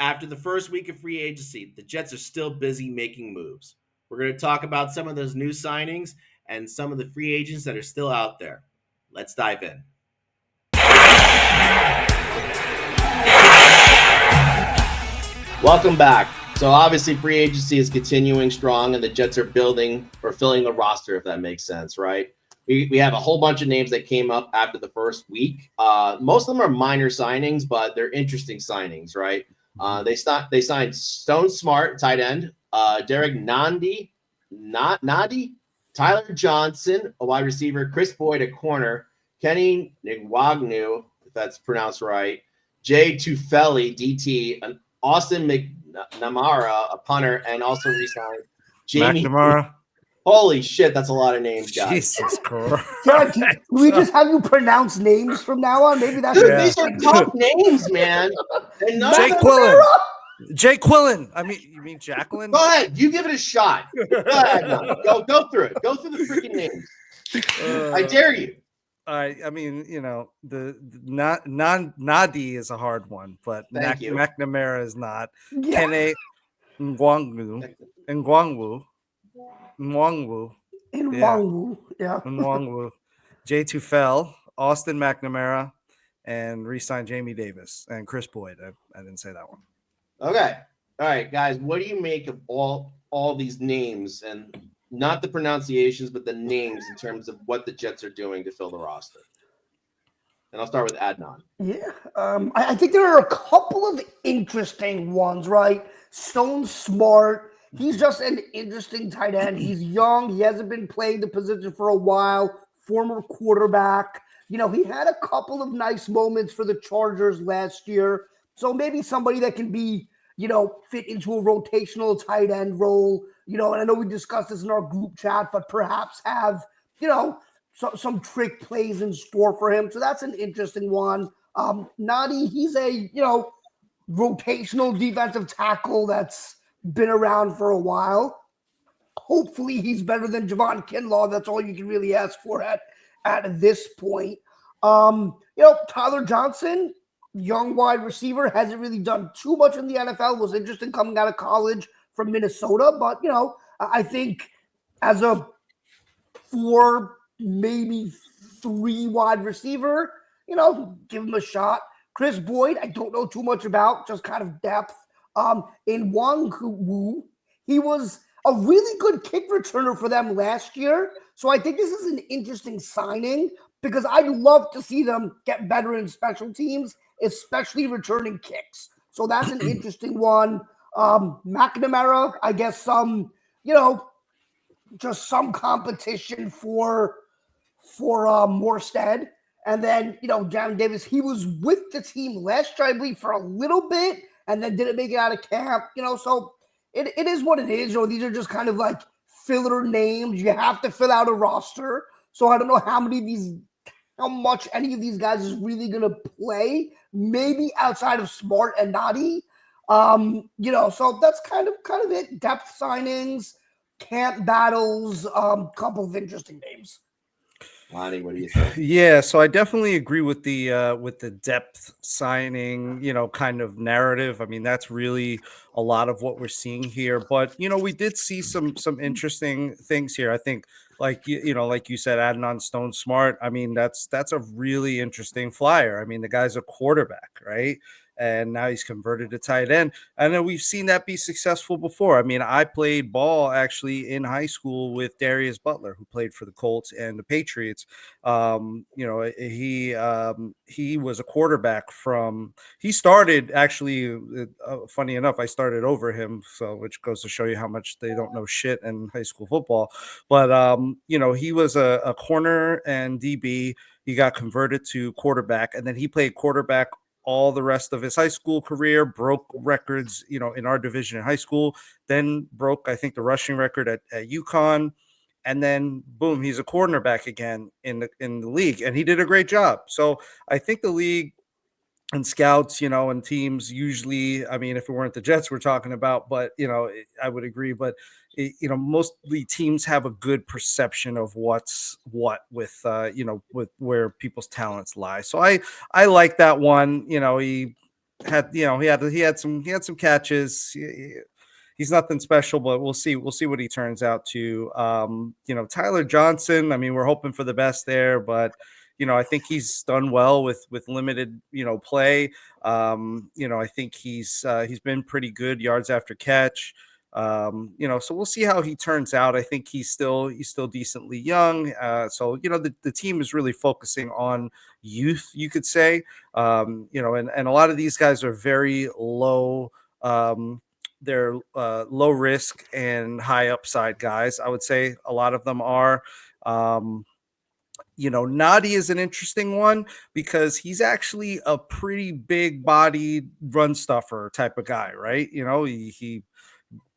After the first week of free agency, the Jets are still busy making moves. We're going to talk about some of those new signings and some of the free agents that are still out there. Let's dive in. Welcome back. So obviously free agency is continuing strong and the Jets are building or filling the roster, if that makes sense, right? We have a whole bunch of names that came up after the first week. Most of them are minor signings, but they're interesting signings, right? They signed Stone Smart, tight end, Derek Nandi, Tyler Johnson, a wide receiver, Chris Boyd, a corner, Kenny Nwagnu, if that's pronounced right, Jay Tufeli, DT, an Austin McNamara, a punter, and also re-signed Jamie McNamara. Holy shit, that's a lot of names, guys. Jesus Christ. John, can we just have you pronounce names from now on? Maybe that's These are tough names, man. And Jay Quillen. Jay Quillen. I mean, you mean Jacqueline? Go ahead. You give it a shot. Go ahead. Go through it. Go through the freaking names. I dare you. I mean, you know, the Nadi is a hard one, but McNamara is not. Yeah. Kene Nwangwu. Nwangwu. Jay Tufel, Austin McNamara, and re-signed Jamie Davis and Chris Boyd. I didn't say that one. Okay. All right, guys. What do you make of all these names, and not the pronunciations, but the names in terms of what the Jets are doing to fill the roster? And I'll start with Adnan. Yeah. I think there are a couple of interesting ones, right? Stone Smart. He's just an interesting tight end. He's young. He hasn't been playing the position for a while. Former quarterback. You know, he had a couple of nice moments for the Chargers last year. So maybe somebody that can be, you know, fit into a rotational tight end role. You know, and I know we discussed this in our group chat, but perhaps have, you know, some trick plays in store for him. So that's an interesting one. Nadi, he's a, you know, rotational defensive tackle that's been around for a while. Hopefully he's better than Javon Kinlaw. That's all you can really ask for at this point. You know, Tyler Johnson, young wide receiver, hasn't really done too much in the NFL. Was interesting coming out of college from Minnesota. But, you know, I think as a 4, maybe 3 wide receiver, you know, give him a shot. Chris Boyd, I don't know too much about, just kind of depth. In Nwangwu, he was a really good kick returner for them last year. So I think this is an interesting signing because I'd love to see them get better in special teams, especially returning kicks. So that's an interesting one. McNamara, I guess some, you know, just some competition for Morstead. And then, you know, Jamie Davis, he was with the team last year, I believe, for a little bit and then didn't make it out of camp, you know, so it is what it is. You know, these are just kind of like filler names. You have to fill out a roster. So I don't know how much any of these guys is really going to play, maybe outside of Smart and Nadi. You know, so that's kind of it. Depth signings, camp battles, couple of interesting names. Lonnie, what do you think? Yeah, so I definitely agree with the depth signing, you know, kind of narrative. I mean, that's really a lot of what we're seeing here. But you know, we did see some interesting things here. I think, like you know, like you said, Adnan Stone Smart. I mean, that's a really interesting flyer. I mean, the guy's a quarterback, right? And now he's converted to tight end. And then we've seen that be successful before. I mean, I played ball actually in high school with Darius Butler, who played for the Colts and the Patriots. You know, he was a quarterback from. He started actually. Funny enough, I started over him, so which goes to show you how much they don't know shit in high school football. But you know, he was a corner and DB. He got converted to quarterback, and then he played quarterback all the rest of his high school career, broke records, you know, in our division in high school, then broke, I think, the rushing record at UConn. And then boom, he's a cornerback again in the league. And he did a great job. So I think the league and scouts, you know, and teams usually, I mean, if it weren't the Jets we're talking about, but, you know, I would agree. But, you know, mostly teams have a good perception of what's what with, you know, with where people's talents lie. So I like that one. You know, he had some catches. He's nothing special, but we'll see what he turns out to. Tyler Johnson, I mean, we're hoping for the best there, but I think he's done well with limited play. I think he's been pretty good yards after catch. So we'll see how he turns out. I think he's still decently young. So the team is really focusing on youth, you could say. And a lot of these guys are very low. They're low risk and high upside guys. I would say a lot of them are. Nadi is an interesting one because he's actually a pretty big bodied run stuffer type of guy, right?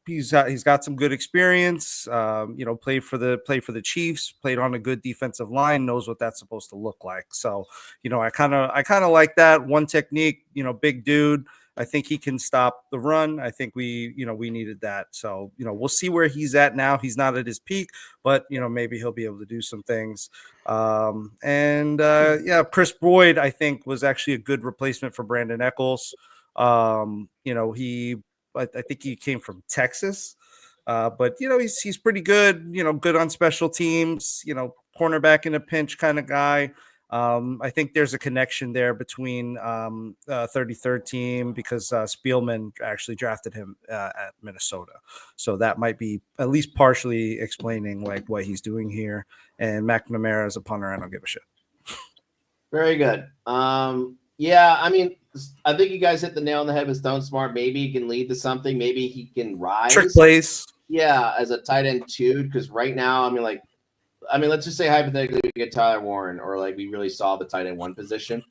He's got some good experience. Played for the Chiefs, played on a good defensive line, knows what that's supposed to look like. So, I kind of like that one technique. Big dude. I think he can stop the run. I think we needed that. So, we'll see where he's at now. He's not at his peak, but maybe he'll be able to do some things. Chris Boyd, I think, was actually a good replacement for Brandon Eccles. I think he came from Texas, but he's pretty good. Good on special teams. Cornerback in a pinch kind of guy. I think there's a connection there between 33rd team because Spielman actually drafted him at Minnesota, so that might be at least partially explaining like what he's doing here. And McNamara is a punter. I don't give a shit. Very good. Yeah, I mean, I think you guys hit the nail on the head with Stone Smart. Maybe he can lead to something. Maybe he can rise. Trick plays. Yeah, as a tight end too. Because right now, let's just say hypothetically we get Tyler Warren, or like we really saw the tight end 1 position.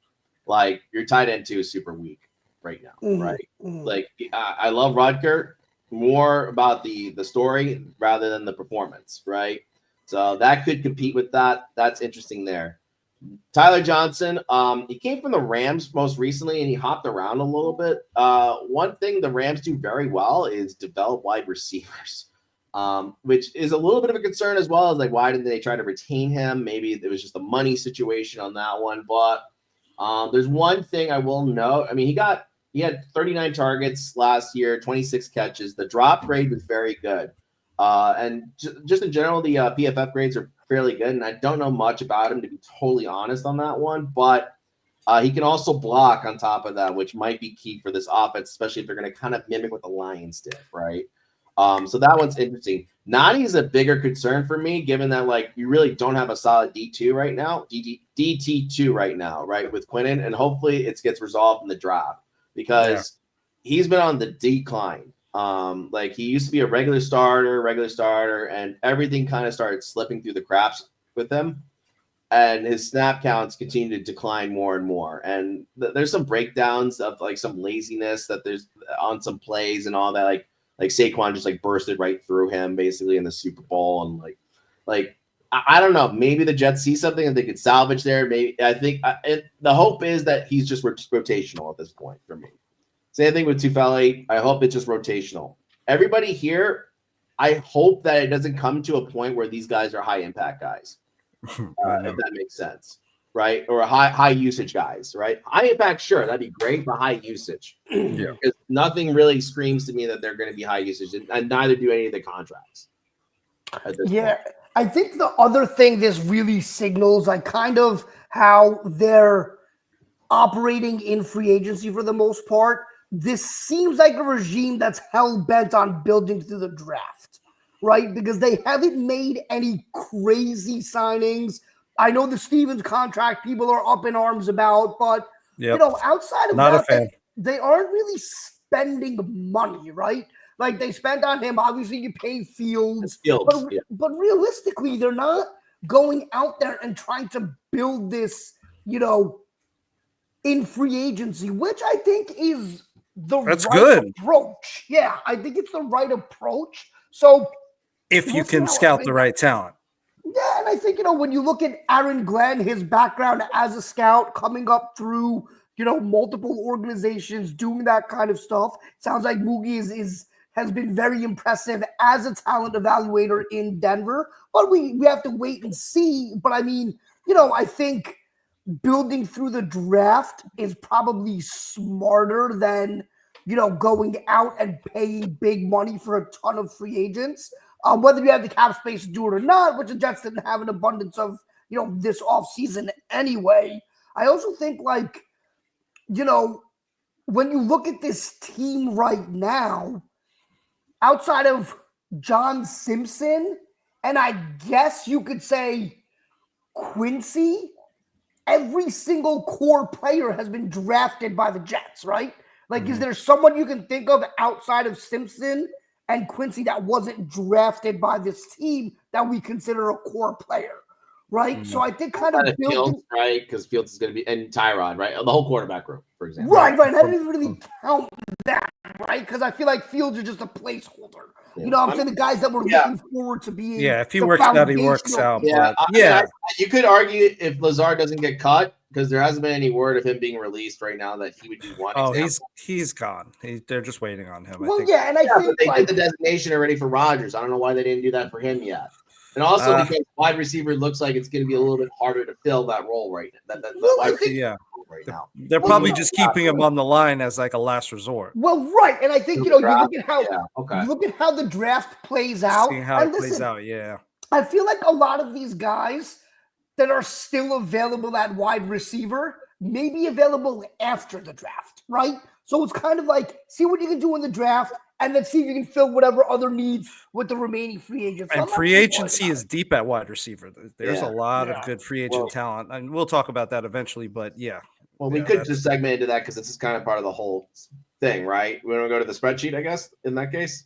Like your tight end 2 is super weak right now, right? Like I love Rutger more about the story rather than the performance, right? So that could compete with that. That's interesting there. Tyler Johnson, he came from the Rams most recently, and he hopped around a little bit. One thing the Rams do very well is develop wide receivers, which is a little bit of a concern as well. As like, why didn't they try to retain him? Maybe it was just a money situation on that one. But there's one thing I will note. I mean, he had 39 targets last year, 26 catches. The drop grade was very good. And just in general, the PFF grades are fairly good, and I don't know much about him, to be totally honest on that one, but he can also block on top of that, which might be key for this offense, especially if they're going to kind of mimic what the Lions did, right? So that one's interesting. Nani is a bigger concern for me, given that like you really don't have a solid D2 right now, DT2 right now, right, with Quinnen, and hopefully it gets resolved in the draft because he's been on the decline. Like he used to be a regular starter, and everything kind of started slipping through the cracks with him, and his snap counts continue to decline more and more. And there's some breakdowns of like some laziness that there's on some plays and all that. Like Saquon just like bursted right through him basically in the Super Bowl, and like I don't know. Maybe the Jets see something and they could salvage there. Maybe I think the hope is that he's just rotational at this point for me. Same thing with Tufele. I hope it's just rotational. Everybody here, I hope that it doesn't come to a point where these guys are high impact guys, if that makes sense, right? Or high usage guys, right? High impact, sure, that'd be great, but high usage. Yeah. Because nothing really screams to me that they're going to be high usage, and neither do any of the contracts. Yeah, point. I think the other thing this really signals, like kind of how they're operating in free agency for the most part. This seems like a regime that's hell-bent on building through the draft, right? Because they haven't made any crazy signings. I know the Stevens contract people are up in arms about, but outside of that, they aren't really spending money, right? Like they spent on him. Obviously, you pay Fields, but realistically, they're not going out there and trying to build this, in free agency, which I think is That's good approach. Yeah, I think it's the right approach. So if you can scout the right talent. Yeah, and I think, when you look at Aaron Glenn, his background as a scout, coming up through, multiple organizations, doing that kind of stuff, sounds like Moogie has been very impressive as a talent evaluator in Denver. But we have to wait and see. But I mean, I think building through the draft is probably smarter than, going out and paying big money for a ton of free agents. Whether you have the cap space to do it or not, which the Jets didn't have an abundance of, this offseason anyway. I also think, like, when you look at this team right now, outside of John Simpson, and I guess you could say Quincy, every single core player has been drafted by the Jets, right? Like, is there someone you can think of outside of Simpson and Quincy that wasn't drafted by this team that we consider a core player, right? So I think kind of building, Fields, right? Because Fields is going to be, and Tyrod, right? The whole quarterback room, for example. Right. I didn't really count that, right? Because I feel like Fields is just a placeholder. I'm saying the guys that we're looking forward to being. Yeah, if he works out, he works out. Yeah, but, you could argue if Lazard doesn't get cut, because there hasn't been any word of him being released right now, that he would be one. Oh, he's gone. They're just waiting on him. Well, I think. and I think but they did the designation already for Rodgers. I don't know why they didn't do that for him yet. And also because wide receiver looks like it's going to be a little bit harder to fill that role right now. Right now. They're probably just keeping him on the line as like a last resort. Well, right, and I think you look at how look at how the draft plays out. See how it plays out. Yeah, I feel like a lot of these guys that are still available at wide receiver may be available after the draft, right? So it's kind of like see what you can do in the draft, and then see if you can fill whatever other needs with the remaining free agents. And free agency is deep at wide receiver. There's a lot of good free agent talent, and we'll talk about that eventually. But well, we could just segment into that because this is kind of part of the whole thing, right? We want to go to the spreadsheet, I guess, in that case.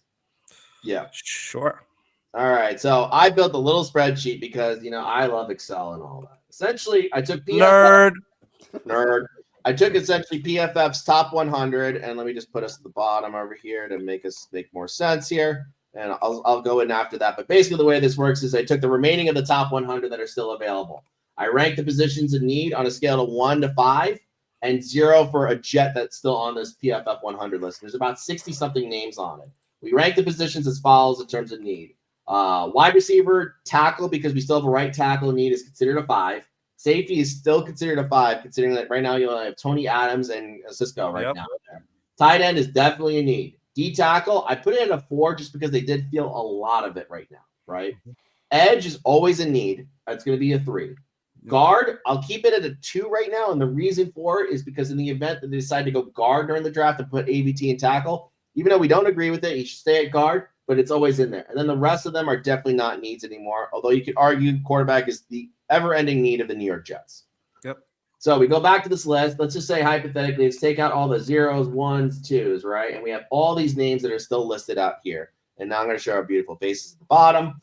Yeah, sure. All right, so I built a little spreadsheet because I love Excel and all that. Essentially, I took nerd. I took essentially PFF's top 100, and let me just put us at the bottom over here to make more sense here. And I'll go in after that. But basically, the way this works is I took the remaining of the top 100 that are still available. I ranked the positions in need on a scale of 1 to 5, and 0 for a Jet that's still on this PFF 100 list. There's about 60-something names on it. We rank the positions as follows in terms of need. Wide receiver, tackle, because we still have a right tackle in need, is considered a 5. Safety is still considered a 5, considering that right now you only have Tony Adams and Cisco right now. Tight end is definitely a need. D tackle, I put it at a 4 just because they did feel a lot of it right now, right? Edge is always a need. It's going to be a 3. Guard, I'll keep it at a 2 right now, and the reason for it is because in the event that they decide to go guard during the draft and put AVT in tackle, even though we don't agree with it, he should stay at guard, but it's always in there. And then the rest of them are definitely not needs anymore, although you could argue quarterback is the ever-ending need of the New York Jets. Yep. So we go back to this list. Let's just say hypothetically, let's take out all the 0s, 1s, 2s, right? And we have all these names that are still listed out here. And now I'm going to show our beautiful faces at the bottom.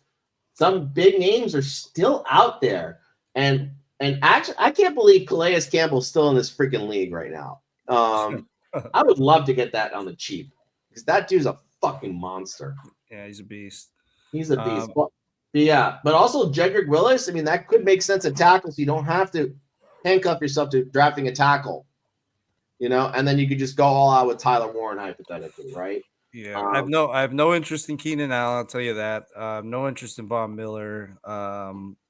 Some big names are still out there. And actually, I can't believe Calais Campbell's still in this freaking league right now. I would love to get that on the cheap because that dude's a fucking monster. Yeah, he's a beast. He's a beast. But also Jedrick Willis, I mean, that could make sense at tackle, so you don't have to handcuff yourself to drafting a tackle, and then you could just go all out with Tyler Warren, hypothetically, right? Yeah, I have no interest in Keenan Allen, I'll tell you that. No interest in Von Miller.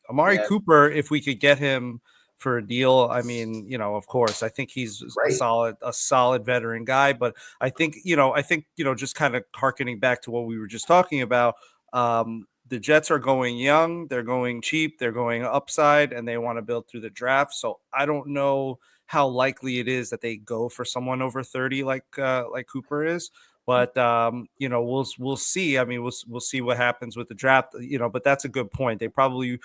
Amari Cooper, if we could get him for a deal, I mean, of course, I think he's a solid veteran guy, but I think, just kind of harkening back to what we were just talking about, the Jets are going young, they're going cheap, they're going upside, and they want to build through the draft. So I don't know how likely it is that they go for someone over 30 like Cooper is. But we'll see. I mean, we'll see what happens with the draft. But that's a good point. They probably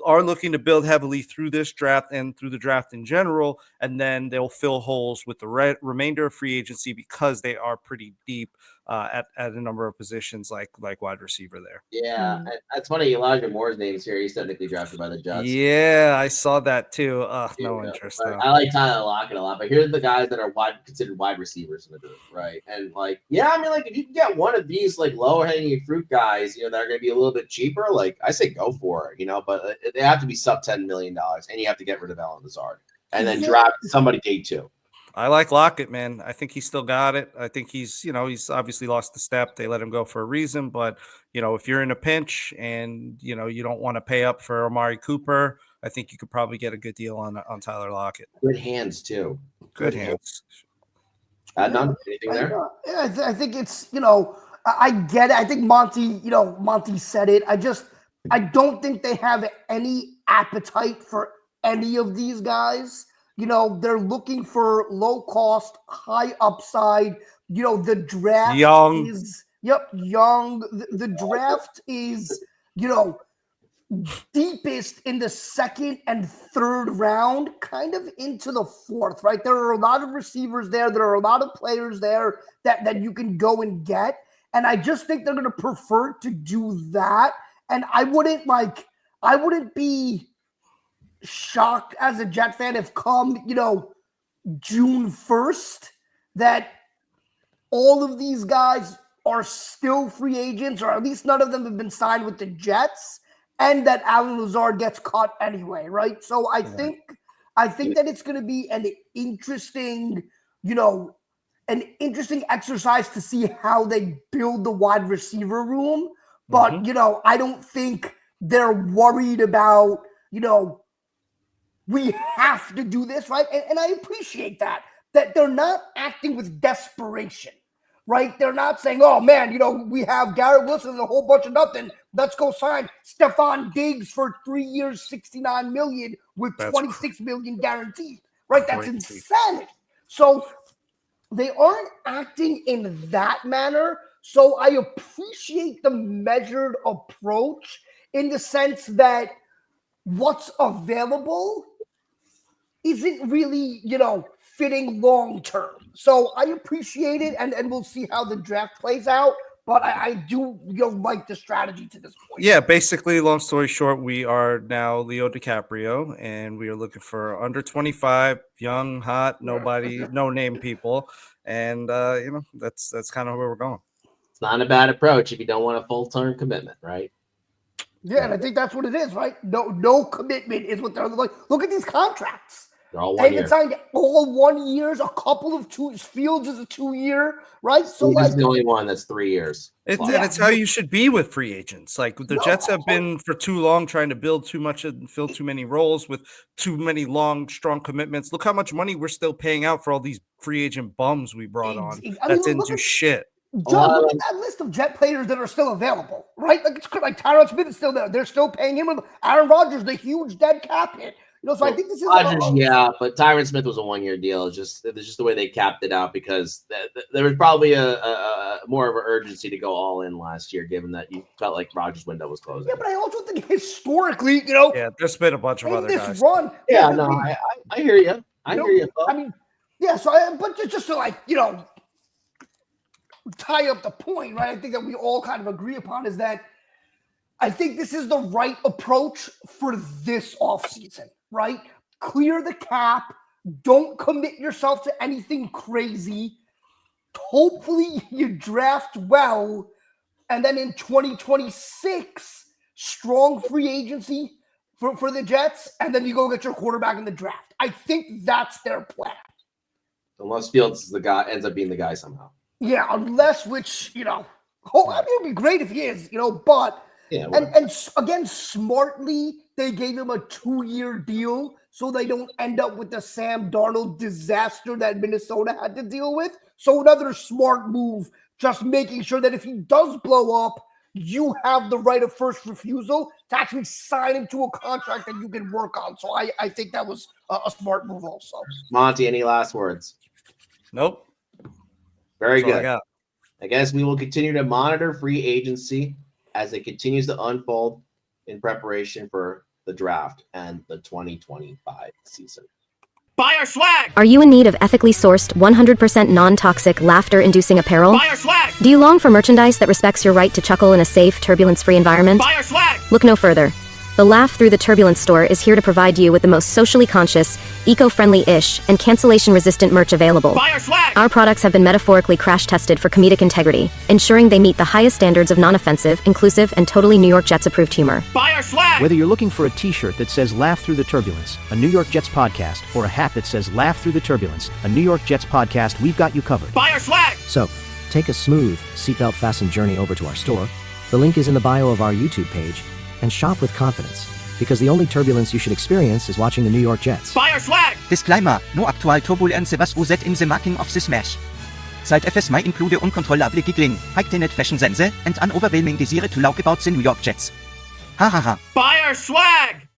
are looking to build heavily through this draft and through the draft in general, and then they'll fill holes with the remainder of free agency because they are pretty deep at a number of positions like wide receiver there. Yeah, that's funny. Elijah Moore's name's here. He's technically drafted by the Jets. Yeah, I saw that too. No interest. I like Tyler Lockett a lot, but here's the guys that are considered wide receivers in the group, right? And if you can get one of these lower hanging fruit guys, that are going to be a little bit cheaper, I say go for it, but they have to be sub $10 million, and you have to get rid of Allen Lazard and then draft somebody day 2. I like Lockett, man. I think he still got it. I think he's obviously lost the step. They let him go for a reason, but if you're in a pinch and you don't want to pay up for Amari Cooper, I think you could probably get a good deal on Tyler Lockett. Good hands too. Good hands. None anything there. I think it's, I get it. I think Monty said it. I don't think they have any appetite for any of these guys. They're looking for low cost, high upside. The draft young. is young. The draft is, deepest in the second and third round, kind of into the fourth, right? There are a lot of receivers there. There are a lot of players there that you can go and get. And I just think they're going to prefer to do that. And I wouldn't be shocked as a Jet fan if come, June 1st, that all of these guys are still free agents, or at least none of them have been signed with the Jets, and that Allen Lazard gets cut anyway, right? So I think that it's going to be an interesting exercise to see how they build the wide receiver room. But, I don't think they're worried about, we have to do this, right? And I appreciate that they're not acting with desperation, right? They're not saying, oh, man, we have Garrett Wilson and a whole bunch of nothing. Let's go sign Stephon Diggs for 3 years, $69 million with $26 million guaranteed, right? That's insanity. So they aren't acting in that manner. So I appreciate the measured approach in the sense that what's available isn't really, fitting long term. So I appreciate it, and we'll see how the draft plays out. But I do like the strategy to this point. Yeah, basically, long story short, we are now Leo DiCaprio, and we are looking for under 25, young, hot, nobody, no name people. And, that's kind of where we're going. It's not a bad approach if you don't want a full-term commitment, right? Yeah, and I think that's what it is, right? No commitment is what they're like. Look at these contracts. They're all 1 year. They've signed all 1 years, a couple of 2. Fields is a 2-year, right? So He's the only one that's 3 years. And it's how you should be with free agents. Like the Jets have been for too long trying to build too much and fill too many roles with too many long, strong commitments. Look how much money we're still paying out for all these free agent bums we brought on that didn't do shit. John, look at that list of Jet players that are still available, right? Like Tyron Smith is still there. They're still paying him. Aaron Rodgers, the huge dead cap hit. So I think this is Rodgers, but Tyron Smith was a 1 year deal. It's just the way they capped it out because there was probably a more of an urgency to go all in last year, given that you felt like Rodgers' window was closing. Yeah, but I also think historically, there's been a bunch of other guys. Run, I hear you. I hear you. I mean, but just to tie up the point, right? I think that we all kind of agree upon is that I think this is the right approach for this offseason. Right? Clear the cap. Don't commit yourself to anything crazy. Hopefully you draft well. And then in 2026, strong free agency for the Jets. And then you go get your quarterback in the draft. I think that's their plan. Unless Fields is the guy, ends up being the guy somehow. Yeah, it'd be great if he is, but and again, smartly, they gave him a 2-year deal so they don't end up with the Sam Darnold disaster that Minnesota had to deal with. So another smart move, just making sure that if he does blow up, you have the right of first refusal to actually sign him to a contract that you can work on. So I think that was a smart move also. Monty, any last words? Nope. Very good. I guess we will continue to monitor free agency as it continues to unfold in preparation for the draft and the 2025 season. Buy our swag! Are you in need of ethically sourced, 100% non-toxic, laughter-inducing apparel? Buy our swag! Do you long for merchandise that respects your right to chuckle in a safe, turbulence-free environment? Buy our swag! Look no further. The Laugh Through the Turbulence store is here to provide you with the most socially conscious, eco-friendly-ish, and cancellation-resistant merch available. Buy our swag! Our products have been metaphorically crash-tested for comedic integrity, ensuring they meet the highest standards of non-offensive, inclusive, and totally New York Jets-approved humor. Buy our swag! Whether you're looking for a t-shirt that says Laugh Through the Turbulence, a New York Jets podcast, or a hat that says Laugh Through the Turbulence, a New York Jets podcast, we've got you covered. Buy our swag! So, take a smooth, seatbelt fastened journey over to our store. The link is in the bio of our YouTube page, and shop with confidence. because the only turbulence you should experience is watching the New York Jets. Buy our swag! Disclaimer, no actual turbulence was used in the making of the smash. Side effects may include uncontrollable giggling, heightened fashion sense, and an overwhelming desire to talk about the New York Jets. Ha ha ha. Buy our swag!